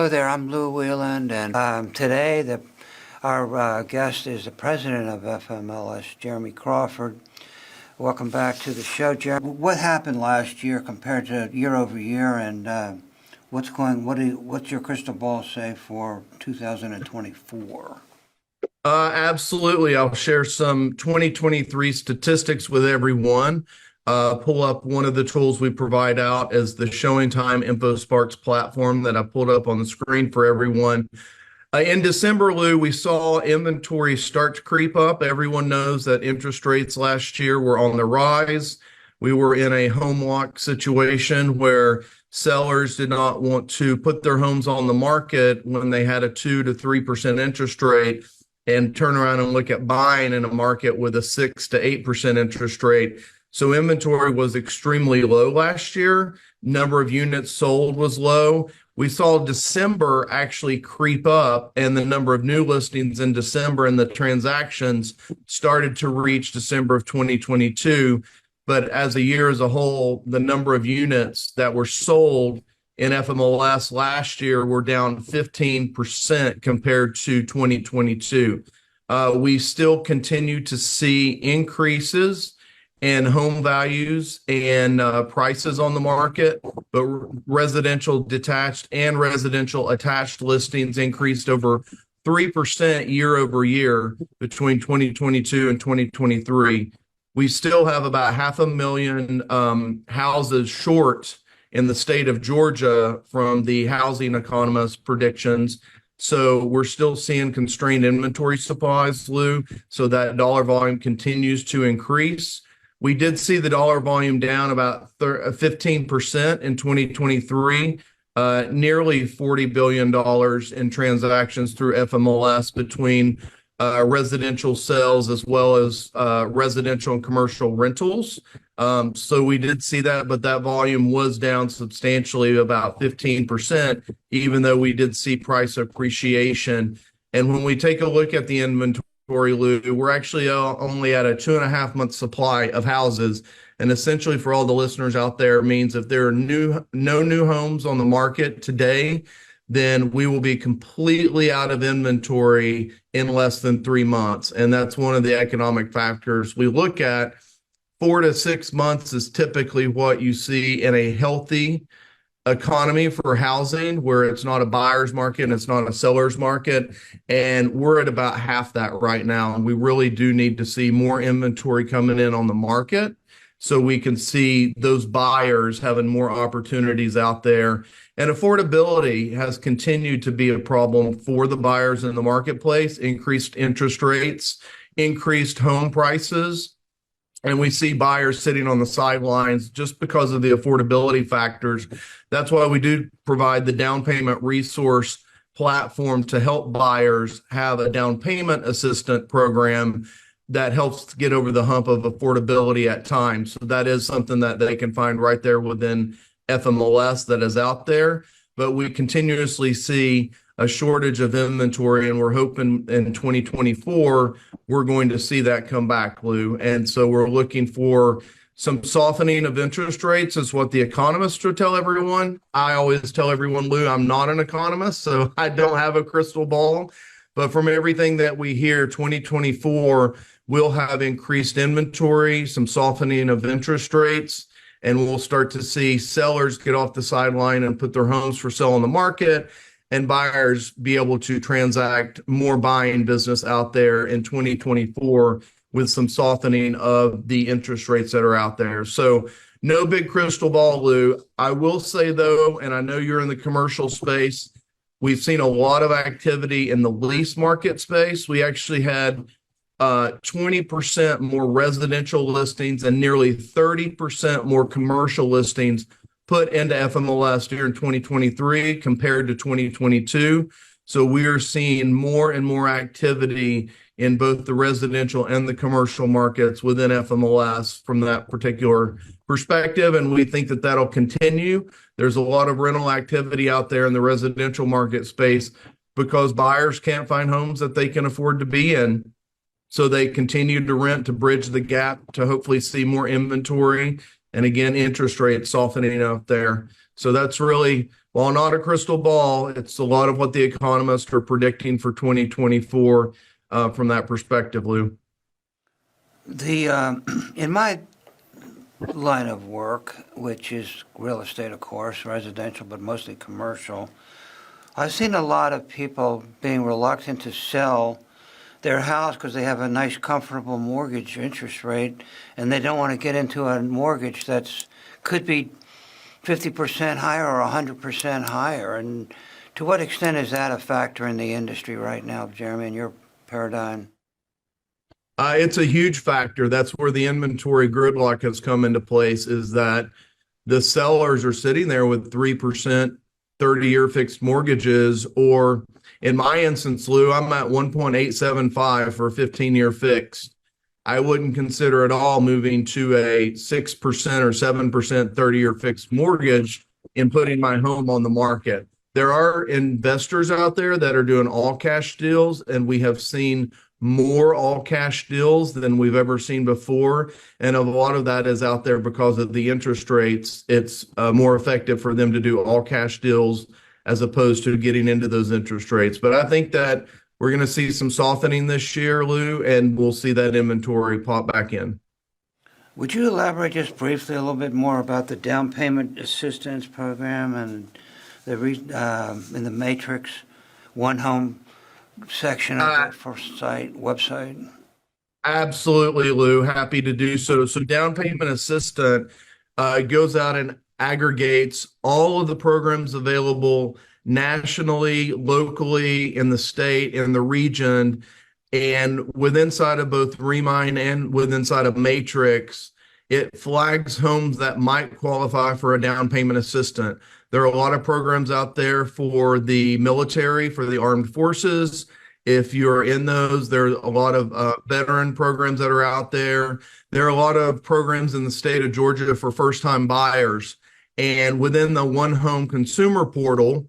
Hello there, I'm Lou Wieland, and today our guest is the president of FMLS, Jeremy Crawford. Welcome back to the show, Jeremy. What happened last year compared to year over year, and what's your crystal ball say for 2024? Absolutely. I'll share some 2023 statistics with everyone. Pull up one of the tools we provide out as the Showing Time InfoSparks platform that I pulled up on the screen for everyone. In December, Lou, we saw inventory start to creep up. Everyone knows that interest rates last year were on the rise. We were in a home lock situation where sellers did not want to put their homes on the market when they had a 2 to 3% interest rate and turn around and look at buying in a market with a 6 to 8% interest rate. So inventory was extremely low last year. Number of units sold was low. We saw December actually creep up, and the number of new listings in December and the transactions started to reach December of 2022. But as a year as a whole, the number of units that were sold in FMLS last year were down 15% compared to 2022. We still continue to see increases in home values and prices on the market, but residential detached and residential attached listings increased over 3% year over year between 2022 and 2023. We still have about 500,000 houses short in the state of Georgia from the housing economist predictions. So we're still seeing constrained inventory supplies, Lou, so that dollar volume continues to increase. We did see the dollar volume down about 15% in 2023, nearly $40 billion in transactions through FMLS between residential sales as well as residential and commercial rentals. So we did see that, but that volume was down substantially, about 15%, even though we did see price appreciation. And when we take a look at the inventory, Lou, we're actually only at a 2.5 month supply of houses. And essentially for all the listeners out there means if there are no new homes on the market today, then we will be completely out of inventory in less than 3 months. And that's one of the economic factors we look at. 4 to 6 months is typically what you see in a healthy economy for housing, where it's not a buyer's market and it's not a seller's market. And we're at about half that right now. And we really do need to see more inventory coming in on the market so we can see those buyers having more opportunities out there. And affordability has continued to be a problem for the buyers in the marketplace. Increased interest rates, increased home prices, and we see buyers sitting on the sidelines just because of the affordability factors. That's why we do provide the down payment resource platform to help buyers have a down payment assistant program that helps to get over the hump of affordability at times. So that is something that they can find right there within FMLS that is out there. But we continuously see a shortage of inventory, and we're hoping in 2024 we're going to see that come back, Lou. And so we're looking for some softening of interest rates is what the economists would tell everyone. I always tell everyone, Lou, I'm not an economist, so I don't have a crystal ball. But from everything that we hear, 2024 will have increased inventory, some softening of interest rates, and we'll start to see sellers get off the sideline and put their homes for sale on the market, and buyers be able to transact more buying business out there in 2024 with some softening of the interest rates that are out there. So no big crystal ball, Lou. I will say, though, and I know you're in the commercial space, we've seen a lot of activity in the lease market space. We actually had 20% more residential listings and nearly 30% more commercial listings put into FMLS during 2023 compared to 2022. So we are seeing more and more activity in both the residential and the commercial markets within FMLS from that particular perspective. And we think that that'll continue. There's a lot of rental activity out there in the residential market space because buyers can't find homes that they can afford to be in. So they continue to rent to bridge the gap to hopefully see more inventory. And again, interest rates softening out there. So that's really, while not a crystal ball, it's a lot of what the economists are predicting for 2024 from that perspective, Lou. In my line of work, which is real estate, of course, residential, but mostly commercial, I've seen a lot of people being reluctant to sell their house because they have a nice, comfortable mortgage interest rate, and they don't want to get into a mortgage that's could be 50% higher or 100% higher. And to what extent is that a factor in the industry right now, Jeremy, in your paradigm? It's a huge factor. That's where the inventory gridlock has come into place, is that the sellers are sitting there with 3% 30-year fixed mortgages, or in my instance, Lou, I'm at 1.875 for a 15-year fixed. I wouldn't consider at all moving to a 6% or 7% 30-year fixed mortgage and putting my home on the market. There are investors out there that are doing all cash deals, and we have seen more all cash deals than we've ever seen before. And a lot of that is out there because of the interest rates. It's more effective for them to do all cash deals as opposed to getting into those interest rates. But I think that we're going to see some softening this year, Lou, and we'll see that inventory pop back in. Would you elaborate just briefly a little bit more about the down payment assistance program and in the Matrix One Home section of the first website? Absolutely, Lou. Happy to do so. So down payment assistant goes out and aggregates all of the programs available nationally, locally, in the state, in the region, and inside of both Remind and inside of Matrix, it flags homes that might qualify for a down payment assistant. There are a lot of programs out there for the military, for the armed forces. If you're in those, there are a lot of veteran programs that are out there. There are a lot of programs in the state of Georgia for first-time buyers. And within the One Home Consumer Portal,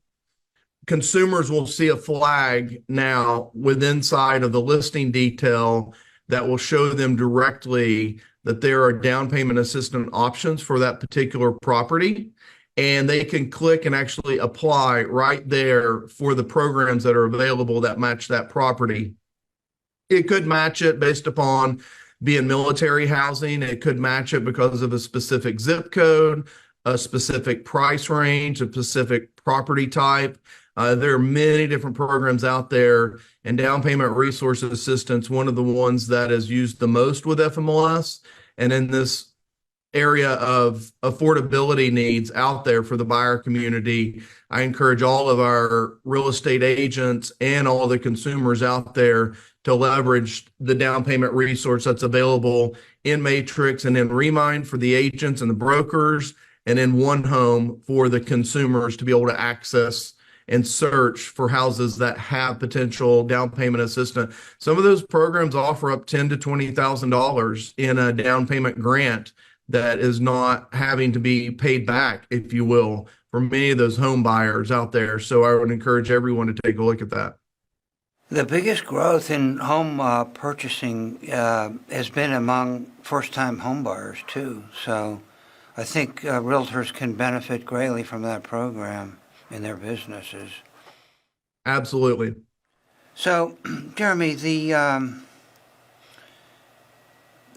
consumers will see a flag now inside of the listing detail that will show them directly that there are down payment assistance options for that particular property. And they can click and actually apply right there for the programs that are available that match that property. It could match it based upon being military housing. It could match it because of a specific zip code, a specific price range, a specific property type. There are many different programs out there, and down payment resource assistance, one of the ones that is used the most with FMLS. And in this area of affordability needs out there for the buyer community, I encourage all of our real estate agents and all the consumers out there to leverage the down payment resource that's available in Matrix and in Remind for the agents and the brokers, and in One Home for the consumers to be able to access and search for houses that have potential down payment assistance. Some of those programs offer up $10,000 to $20,000 in a down payment grant that is not having to be paid back, if you will, for many of those home buyers out there. So I would encourage everyone to take a look at that. The biggest growth in home purchasing has been among first-time home buyers, too. So I think realtors can benefit greatly from that program in their businesses. Absolutely. So, Jeremy, there's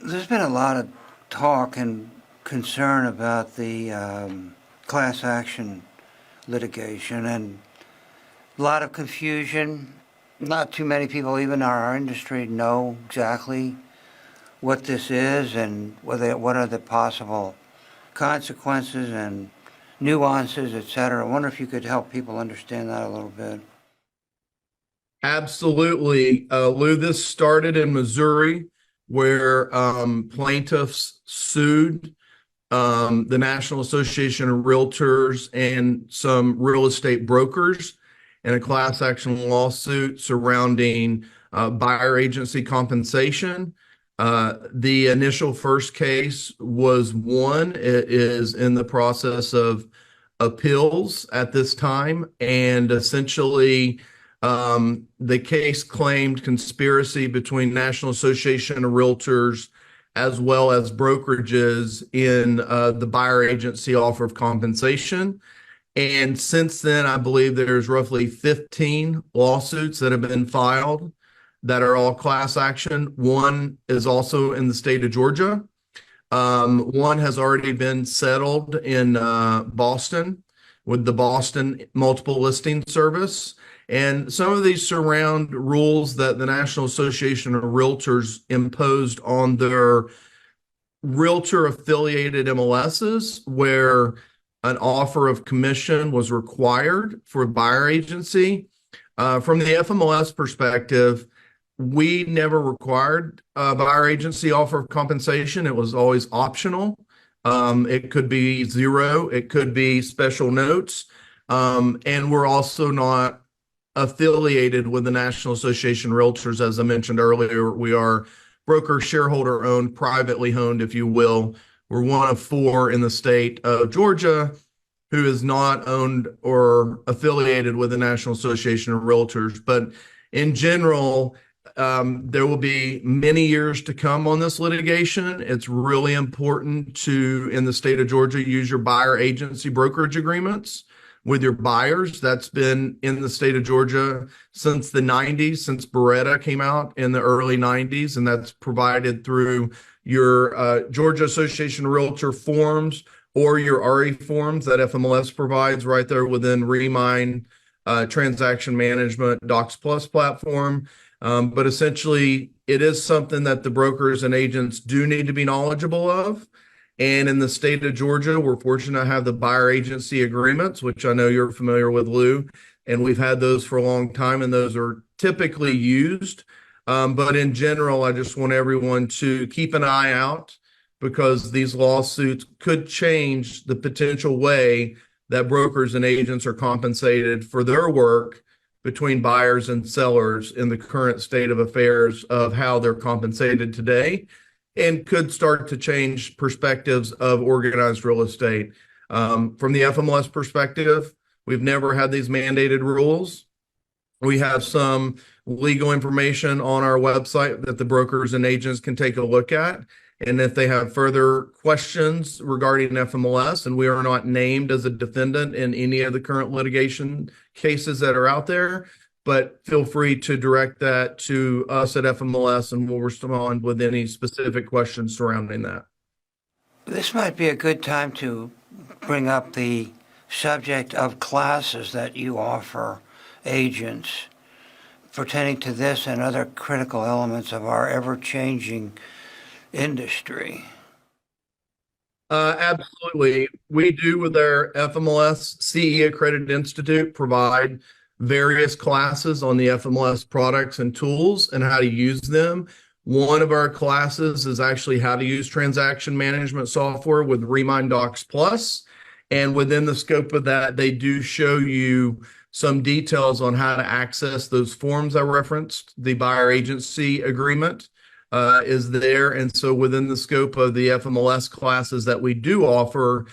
been a lot of talk and concern about the class action litigation and a lot of confusion. Not too many people, even in our industry, know exactly what this is and what are the possible consequences and nuances, etc. I wonder if you could help people understand that a little bit. Absolutely. Lou, this started in Missouri, where plaintiffs sued the National Association of Realtors and some real estate brokers in a class action lawsuit surrounding buyer agency compensation. The initial first case was won. It is in the process of appeals at this time, and essentially the case claimed conspiracy between National Association of Realtors as well as brokerages in the buyer agency offer of compensation. And since then, I believe there's roughly 15 lawsuits that have been filed that are all class action. One is also in the state of Georgia. One has already been settled in Boston with the Boston Multiple Listing Service. And some of these surround rules that the National Association of Realtors imposed on their realtor affiliated MLSs, where an offer of commission was required for a buyer agency. From the FMLS perspective, we never required a buyer agency offer of compensation. It was always optional. It could be zero, it could be special notes. And we're also not affiliated with the National Association of Realtors. As I mentioned earlier, we are broker shareholder owned, privately owned, if you will. We're one of four in the state of Georgia who is not owned or affiliated with the National Association of Realtors. But in general, there will be many years to come on this litigation. It's really important to, in the state of Georgia, use your buyer agency brokerage agreements with your buyers. That's been in the state of Georgia since the 90s, since Beretta came out in the early 90s, and that's provided through your Georgia Association of Realtor forms or your RE forms that FMLS provides right there within Remind Transaction Management Docs Plus platform. But essentially, it is something that the brokers and agents do need to be knowledgeable of. And in the state of Georgia, we're fortunate to have the buyer agency agreements, which I know you're familiar with, Lou, and we've had those for a long time, and those are typically used. But in general, I just want everyone to keep an eye out, because these lawsuits could change the potential way that brokers and agents are compensated for their work between buyers and sellers in the current state of affairs of how they're compensated today, and could start to change perspectives of organized real estate. From the FMLS perspective, we've never had these mandated rules. We have some legal information on our website that the brokers and agents can take a look at. And if they have further questions regarding FMLS, and we are not named as a defendant in any of the current litigation cases that are out there, but feel free to direct that to us at FMLS, and we'll respond with any specific questions surrounding that. This might be a good time to bring up the subject of classes that you offer agents pertaining to this and other critical elements of our ever-changing industry. Absolutely. We do, with our FMLS CE Accredited Institute, provide various classes on the FMLS products and tools and how to use them. One of our classes is actually how to use transaction management software with Remind Docs Plus. And within the scope of that, they do show you some details on how to access those forms I referenced. The buyer agency agreement is there. And so within the scope of the FMLS classes that we do offer,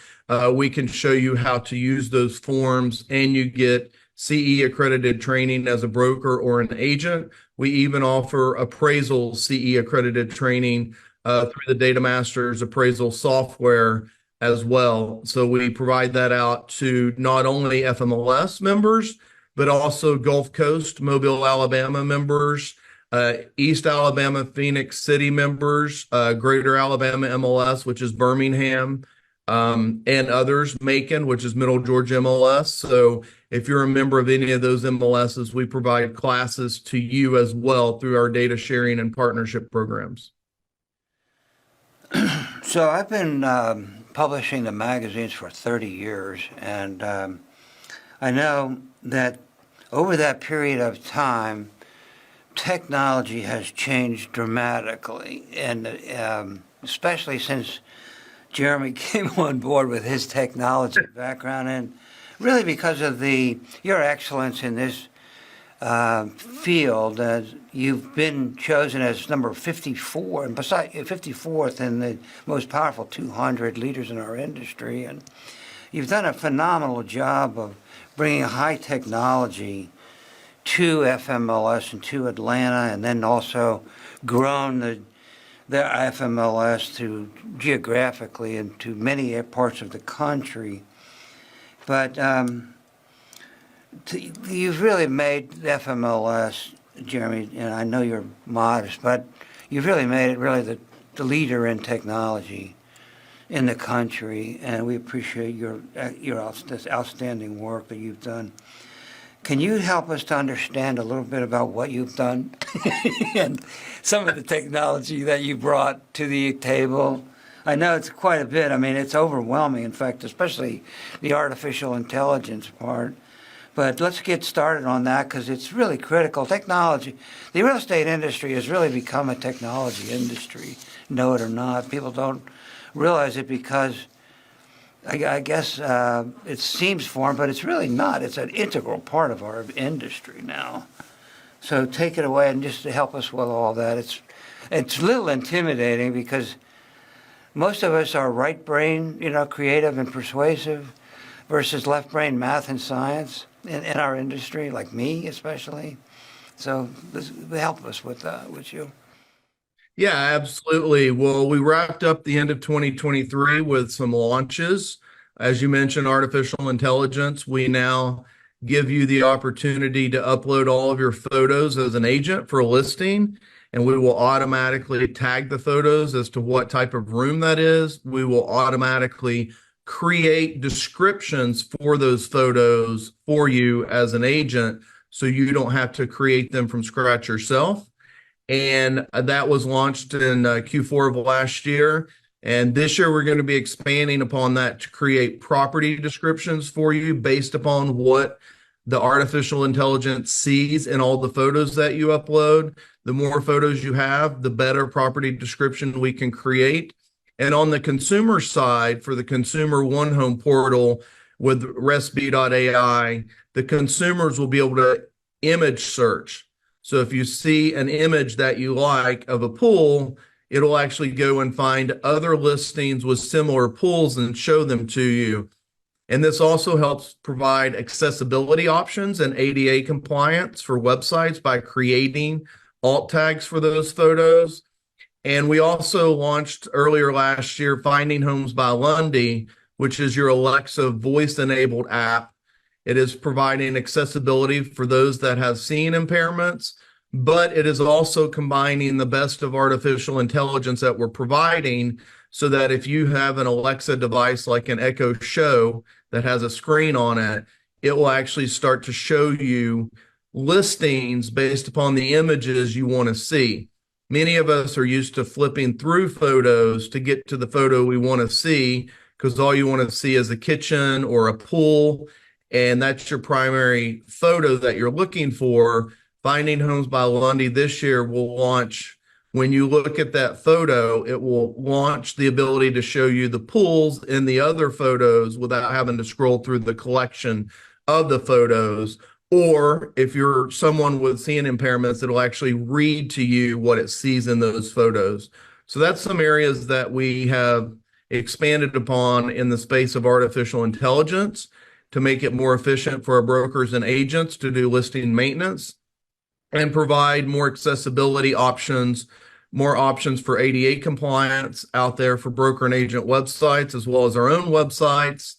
we can show you how to use those forms, and you get CE accredited training as a broker or an agent. We even offer appraisal CE accredited training through the Data Masters appraisal software as well. So we provide that out to not only FMLS members, but also Gulf Coast, Mobile, Alabama members, East Alabama, Phoenix City members, Greater Alabama MLS, which is Birmingham, and others, Macon, which is Middle Georgia MLS. So if you're a member of any of those MLSs, we provide classes to you as well through our data sharing and partnership programs. So I've been publishing the magazines for 30 years, and I know that over that period of time, technology has changed dramatically, and especially since Jeremy came on board with his technology background, and really because of your excellence in this field. You've been chosen as number 54, and beside 54th in the most powerful 200 leaders in our industry, and you've done a phenomenal job of bringing high technology to FMLS and to Atlanta, and then also grown the FMLS to geographically into many parts of the country. But you've really made FMLS, Jeremy, and I know you're modest, but you've really made it really the leader in technology in the country, and we appreciate your this outstanding work that you've done. Can you help us to understand a little bit about what you've done and some of the technology that you brought to the table? I know it's quite a bit. I mean, it's overwhelming, in fact, especially the artificial intelligence part. But let's get started on that because it's really critical. Technology, the real estate industry has really become a technology industry, know it or not. People don't realize it because I guess it seems foreign, but it's really not. It's an integral part of our industry now. So take it away and just to help us with all that. It's a little intimidating because most of us are right brain, creative and persuasive, versus left brain math and science in our industry, like me especially. So help us with you. Yeah, absolutely. Well, we wrapped up the end of 2023 with some launches. As you mentioned, artificial intelligence. We now give you the opportunity to upload all of your photos as an agent for a listing, and we will automatically tag the photos as to what type of room that is. We will automatically create descriptions for those photos for you as an agent, so you don't have to create them from scratch yourself. And that was launched in Q4 of last year. And this year, we're going to be expanding upon that to create property descriptions for you based upon what the artificial intelligence sees in all the photos that you upload. The more photos you have, the better property description we can create. And on the consumer side, for the consumer one home portal with resb.ai, the consumers will be able to image search. So if you see an image that you like of a pool, it'll actually go and find other listings with similar pools and show them to you. And this also helps provide accessibility options and ADA compliance for websites by creating alt tags for those photos. And we also launched earlier last year Finding Homes by Lundy, which is your Alexa voice-enabled app. It is providing accessibility for those that have seeing impairments, but it is also combining the best of artificial intelligence that we're providing so that if you have an Alexa device like an Echo Show that has a screen on it, it will actually start to show you listings based upon the images you want to see. Many of us are used to flipping through photos to get to the photo we want to see because all you want to see is a kitchen or a pool, and that's your primary photo that you're looking for. Finding Homes by Lundy this year will launch. When you look at that photo, it will launch the ability to show you the pools in the other photos without having to scroll through the collection of the photos. Or if you're someone with seeing impairments, it'll actually read to you what it sees in those photos. So that's some areas that we have expanded upon in the space of artificial intelligence to make it more efficient for our brokers and agents to do listing maintenance and provide more accessibility options, more options for ADA compliance out there for broker and agent websites, as well as our own websites,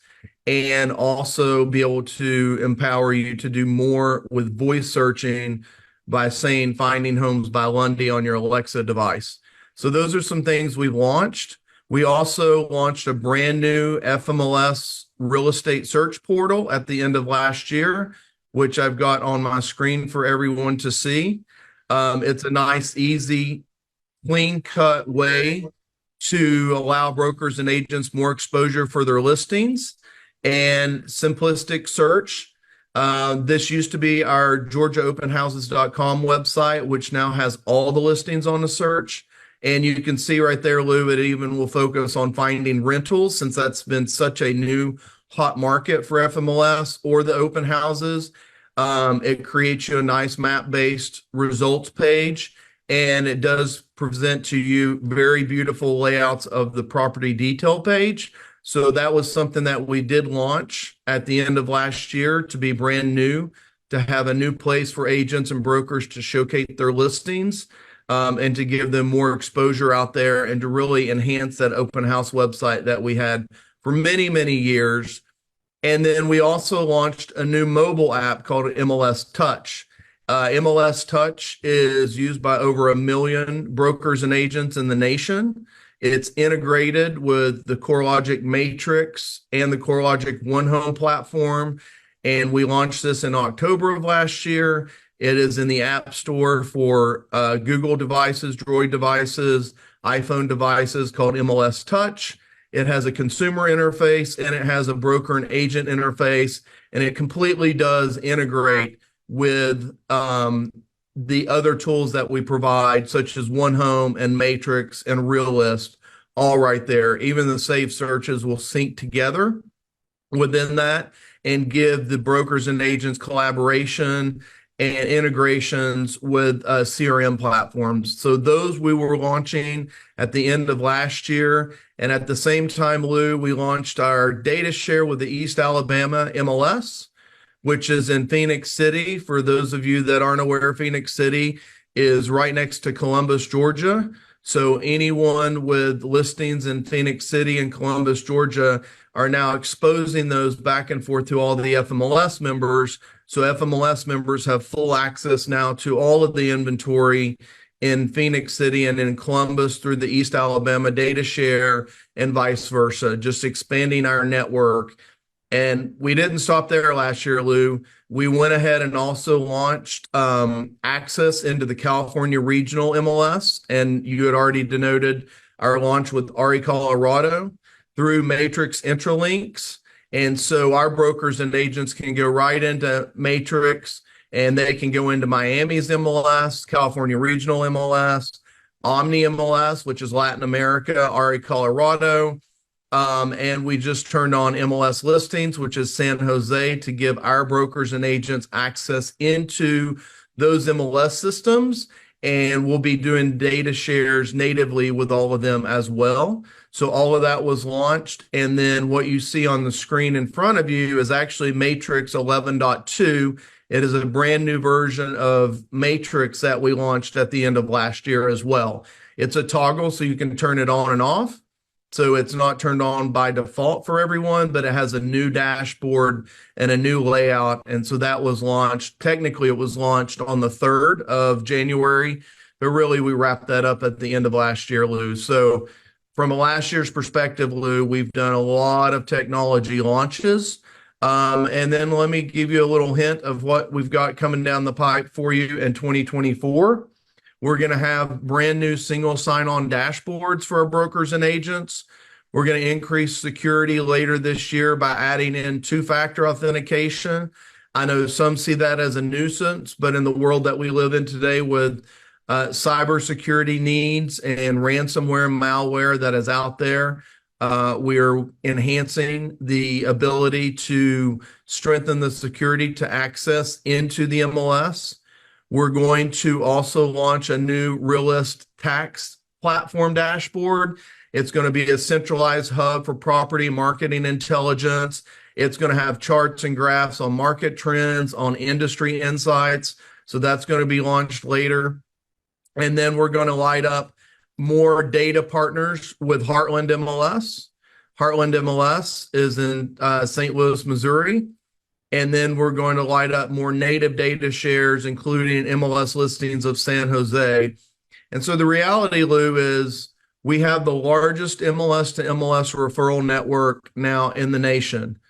and also be able to empower you to do more with voice searching by saying Finding Homes by Lundy on your Alexa device. So those are some things we've launched. We also launched a brand new FMLS real estate search portal at the end of last year, which I've got on my screen for everyone to see. It's a nice, easy, clean-cut way to allow brokers and agents more exposure for their listings and simplistic search. This used to be our GeorgiaOpenHouses.com website, which now has all the listings on the search. And you can see right there, Lou, it even will focus on finding rentals since that's been such a new hot market for FMLS or the open houses. It creates you a nice map-based results page, and it does present to you very beautiful layouts of the property detail page. So that was something that we did launch at the end of last year to be brand new, to have a new place for agents and brokers to showcase their listings, and to give them more exposure out there and to really enhance that open house website that we had for many, many years. And then we also launched a new mobile app called MLS Touch. MLS Touch is used by over 1 million brokers and agents in the nation. It's integrated with the CoreLogic Matrix and the CoreLogic One Home platform. And we launched this in October of last year. It is in the App Store for Google devices, Droid devices, iPhone devices, called MLS Touch. It has a consumer interface and it has a broker and agent interface, and it completely does integrate with the other tools that we provide, such as One Home and Matrix and Realist, all right there. Even the saved searches will sync together within that and give the brokers and agents collaboration and integrations with CRM platforms. So those we were launching at the end of last year. And at the same time, Lou, we launched our data share with the East Alabama MLS, which is in Phoenix City. For those of you that aren't aware, Phoenix City is right next to Columbus, Georgia. So anyone with listings in Phoenix City and Columbus, Georgia, are now exposing those back and forth to all the FMLS members. So FMLS members have full access now to all of the inventory in Phoenix City and in Columbus through the East Alabama data share and vice versa, just expanding our network. And we didn't stop there last year, Lou. We went ahead and also launched access into the California Regional MLS. And you had already denoted our launch with RE Colorado through Matrix Intralinks. And so our brokers and agents can go right into Matrix, and they can go into Miami's MLS, California Regional MLS, Omni MLS, which is Latin America, RE Colorado. And we just turned on MLS Listings, which is San Jose, to give our brokers and agents access into those MLS systems. And we'll be doing data shares natively with all of them as well. So all of that was launched. And then what you see on the screen in front of you is actually Matrix 11.2. It is a brand new version of Matrix that we launched at the end of last year as well. It's a toggle, so you can turn it on and off. So it's not turned on by default for everyone, but it has a new dashboard and a new layout. And so that was launched. Technically, it was launched on the 3rd of January, but really we wrapped that up at the end of last year, Lou. So from a last year's perspective, Lou, we've done a lot of technology launches. And then let me give you a little hint of what we've got coming down the pipe for you in 2024. We're going to have brand new single sign-on dashboards for our brokers and agents. We're going to increase security later this year by adding in two-factor authentication. I know some see that as a nuisance, but in the world that we live in today with cybersecurity needs and ransomware and malware that is out there, we are enhancing the ability to strengthen the security to access into the MLS. We're going to also launch a new Realist tax platform dashboard. It's going to be a centralized hub for property marketing intelligence. It's going to have charts and graphs on market trends, on industry insights. So that's going to be launched later. And then we're going to light up more data partners with Heartland MLS. Heartland MLS is in St. Louis, Missouri. And then we're going to light up more native data shares, including MLS Listings of San Jose. And so the reality, Lou, is we have the largest MLS to MLS referral network now in the nation.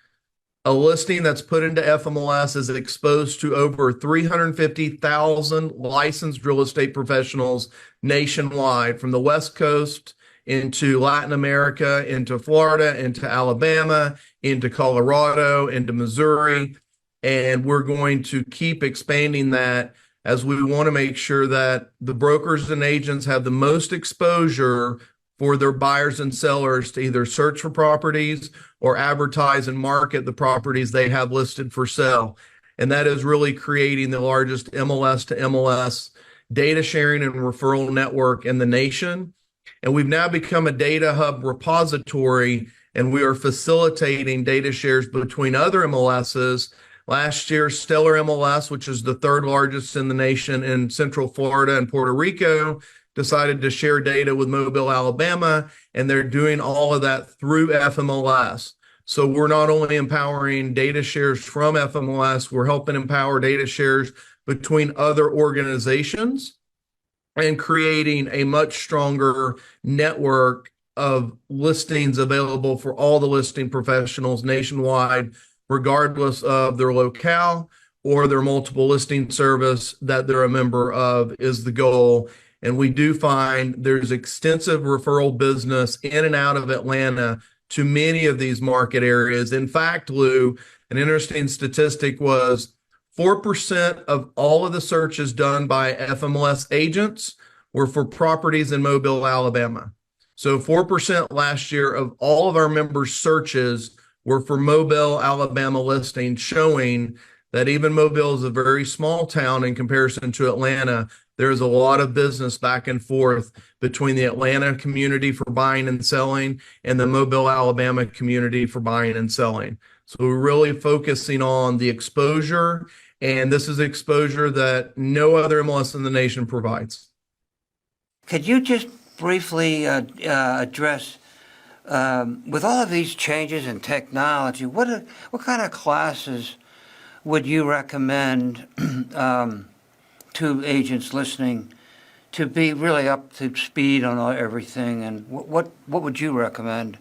A listing that's put into FMLS is exposed to over 350,000 licensed real estate professionals nationwide, from the West Coast into Latin America, into Florida, into Alabama, into Colorado, into Missouri. And we're going to keep expanding that, as we want to make sure that the brokers and agents have the most exposure for their buyers and sellers to either search for properties or advertise and market the properties they have listed for sale. And that is really creating the largest MLS to MLS data sharing and referral network in the nation. And we've now become a data hub repository, and we are facilitating data shares between other MLSs. Last year, Stellar MLS, which is the 3rd largest in the nation in Central Florida and Puerto Rico, decided to share data with Mobile, Alabama, and they're doing all of that through FMLS. So we're not only empowering data shares from FMLS, we're helping empower data shares between other organizations and creating a much stronger network of listings available for all the listing professionals nationwide, regardless of their locale or their multiple listing service that they're a member of, is the goal. And we do find there's extensive referral business in and out of Atlanta to many of these market areas. In fact, Lou, an interesting statistic was 4% of all of the searches done by FMLS agents were for properties in Mobile, Alabama. So 4% last year of all of our members' searches were for Mobile, Alabama listings, showing that even Mobile is a very small town in comparison to Atlanta. There's a lot of business back and forth between the Atlanta community for buying and selling and the Mobile, Alabama community for buying and selling. So we're really focusing on the exposure, and this is exposure that no other MLS in the nation provides. Could you just briefly address, with all of these changes in technology, what kind of classes would you recommend to agents listening to be really up to speed on everything? And what would you recommend?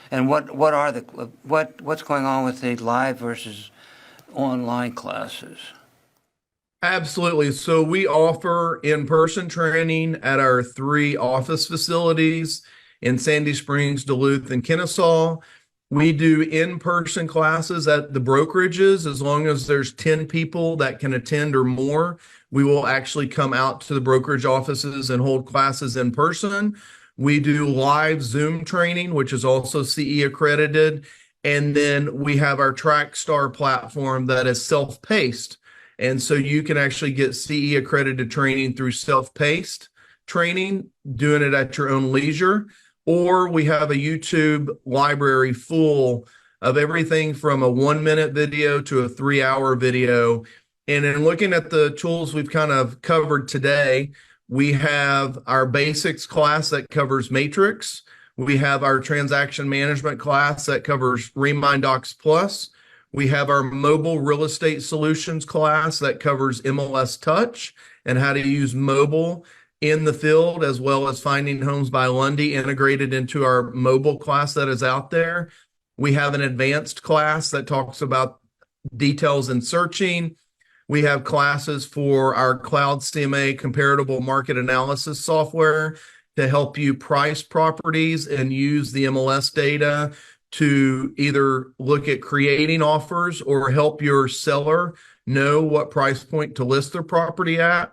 And what's going on with the live versus online classes? Absolutely. So we offer in-person training at our 3 office facilities in Sandy Springs, Duluth, and Kennesaw. We do in-person classes at the brokerages. As long as there's 10 people that can attend or more, we will actually come out to the brokerage offices and hold classes in person. We do live Zoom training, which is also CE accredited. And then we have our TrackStar platform that is self-paced. And so you can actually get CE accredited training through self-paced training, doing it at your own leisure. Or we have a YouTube library full of everything from a 1-minute video to a 3-hour video. And in looking at the tools we've kind of covered today, we have our basics class that covers Matrix. We have our transaction management class that covers RemindDocs Plus. We have our mobile real estate solutions class that covers MLS Touch and how to use mobile in the field, as well as finding homes by Lundy integrated into our mobile class that is out there. We have an advanced class that talks about details in searching. We have classes for our Cloud CMA comparable market analysis software to help you price properties and use the MLS data to either look at creating offers or help your seller know what price point to list their property at.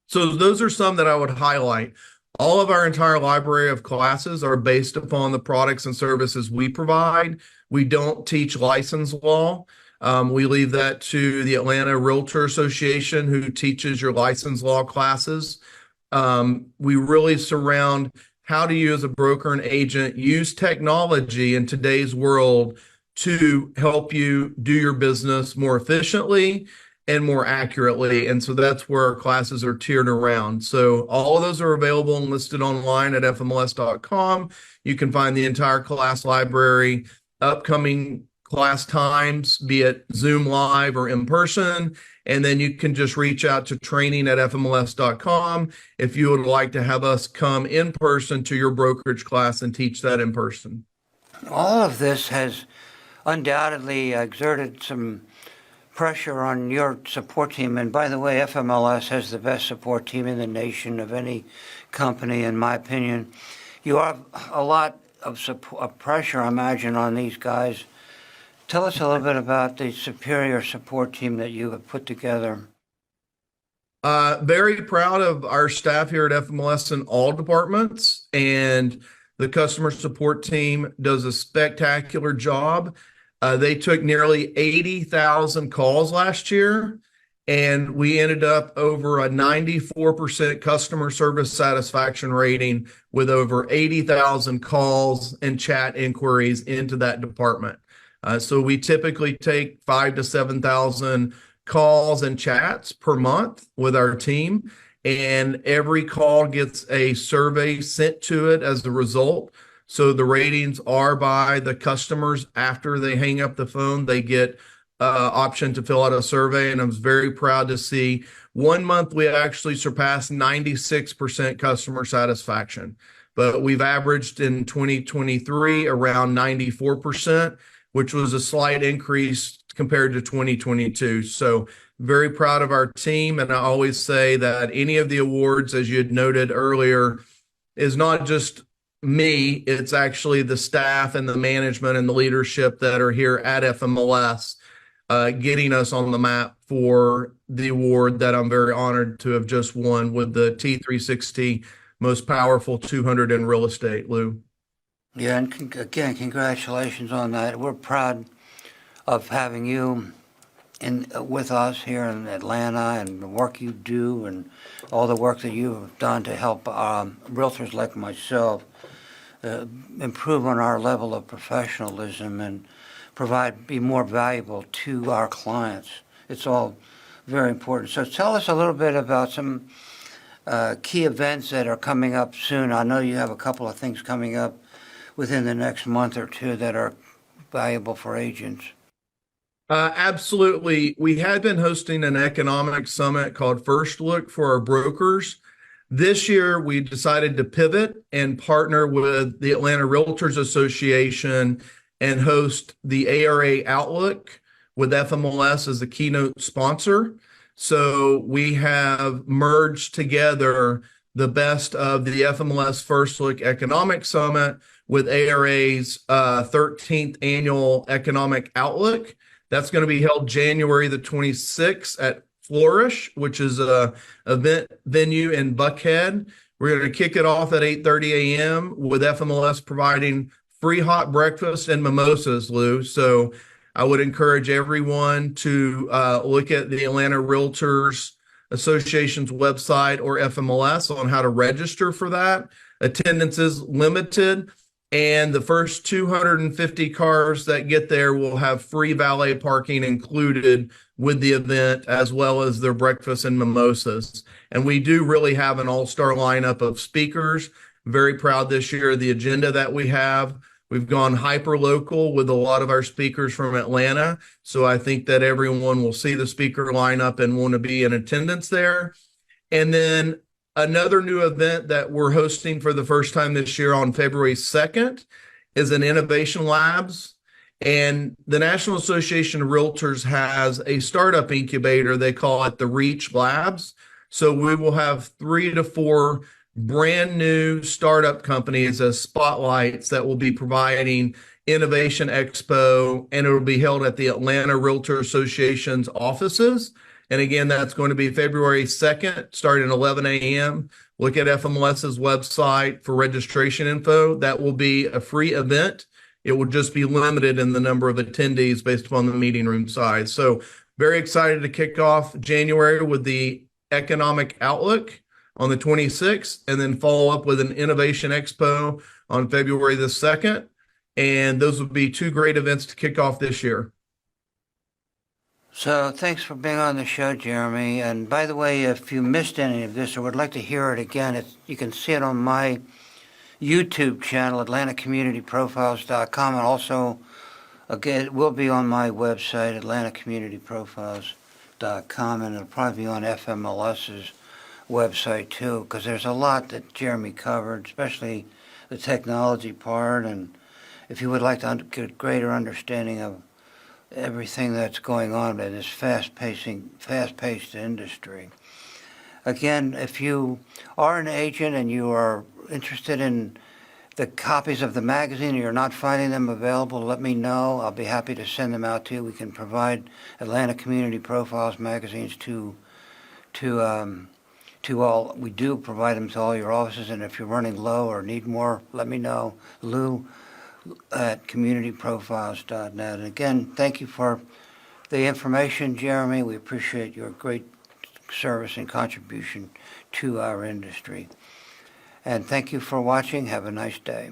So those are some that I would highlight. All of our entire library of classes are based upon the products and services we provide. We don't teach license law. We leave that to the Atlanta Realtor Association, who teaches your license law classes. We really surround how do you as a broker and agent use technology in today's world to help you do your business more efficiently and more accurately. And so that's where our classes are tiered around. So all of those are available and listed online at fmls.com. You can find the entire class library, upcoming class times, be it Zoom live or in person. And then you can just reach out to training@fmls.com if you would like to have us come in person to your brokerage class and teach that in person. All of this has undoubtedly exerted some pressure on your support team. And by the way, FMLS has the best support team in the nation of any company, in my opinion. You have a lot of pressure, I imagine, on these guys. Tell us a little bit about the superior support team that you have put together. Very proud of our staff here at FMLS in all departments, and the customer support team does a spectacular job. They took nearly 80,000 calls last year, and we ended up over a 94% customer service satisfaction rating with over 80,000 calls and chat inquiries into that department. So we typically take 5,000 to 7,000 calls and chats per month with our team, and every call gets a survey sent to it as a result. So the ratings are by the customers after they hang up the phone. They get option to fill out a survey, and I was very proud to see 1 month we actually surpassed 96% customer satisfaction. But we've averaged in 2023 around 94%, which was a slight increase compared to 2022. So very proud of our team. And I always say that any of the awards, as you had noted earlier, is not just me, it's actually the staff and the management and the leadership that are here at FMLS, getting us on the map for the award that I'm very honored to have just won with the T360 Most Powerful 200 in Real Estate, Lou. Yeah, and again, congratulations on that. We're proud of having you with us here in Atlanta, and the work you do and all the work that you have done to help realtors like myself improve on our level of professionalism and be more valuable to our clients. It's all very important. So tell us a little bit about some key events that are coming up soon. I know you have a couple of things coming up within the next month or two that are valuable for agents. Absolutely. We had been hosting an economic summit called First Look for our brokers. This year, we decided to pivot and partner with the Atlanta Realtors Association and host the ARA Outlook with FMLS as the keynote sponsor. So we have merged together the best of the FMLS First Look Economic Summit with ARA's 13th Annual Economic Outlook. That's going to be held January the 26th at Flourish, which is a event venue in Buckhead. We're going to kick it off at 8:30 a.m. with FMLS providing free hot breakfast and mimosas, Lou. So I would encourage everyone to look at the Atlanta Realtors Association's website or FMLS on how to register for that. Attendance is limited, and the first 250 cars that get there will have free valet parking included with the event, as well as their breakfast and mimosas. And we do really have an all-star lineup of speakers. Very proud this year of the agenda that we have. We've gone hyper-local with a lot of our speakers from Atlanta. So I think that everyone will see the speaker lineup and want to be in attendance there. And then another new event that we're hosting for the first time this year on February 2nd is an Innovation Labs. And the National Association of Realtors has a startup incubator. They call it the Reach Labs. So we will have 3 to 4 brand new startup companies as spotlights that will be providing Innovation Expo, and it will be held at the Atlanta Realtor Association's offices. And again, that's going to be February 2nd, starting at 11 a.m. Look at FMLS's website for registration info. That will be a free event. It will just be limited in the number of attendees based upon the meeting room size. So very excited to kick off January with the Economic Outlook on the 26th, and then follow up with an Innovation Expo on February the 2nd. And those would be 2 great events to kick off this year. So thanks for being on the show, Jeremy. And by the way, if you missed any of this or would like to hear it again, you can see it on my YouTube channel, AtlantaCommunityProfiles.com, and also, again, it will be on my website, AtlantaCommunityProfiles.com, and it'll probably be on FMLS's website too, because there's a lot that Jeremy covered, especially the technology part, and if you would like to get a greater understanding of everything that's going on in this fast-paced industry. Again, if you are an agent and you are interested in the copies of the magazine and you're not finding them available, let me know. I'll be happy to send them out to you. We can provide Atlanta Community Profiles magazines to all. We do provide them to all your offices, and if you're running low or need more, let me know. Lou at communityprofiles.net. And again, thank you for the information, Jeremy. We appreciate your great service and contribution to our industry. And thank you for watching. Have a nice day.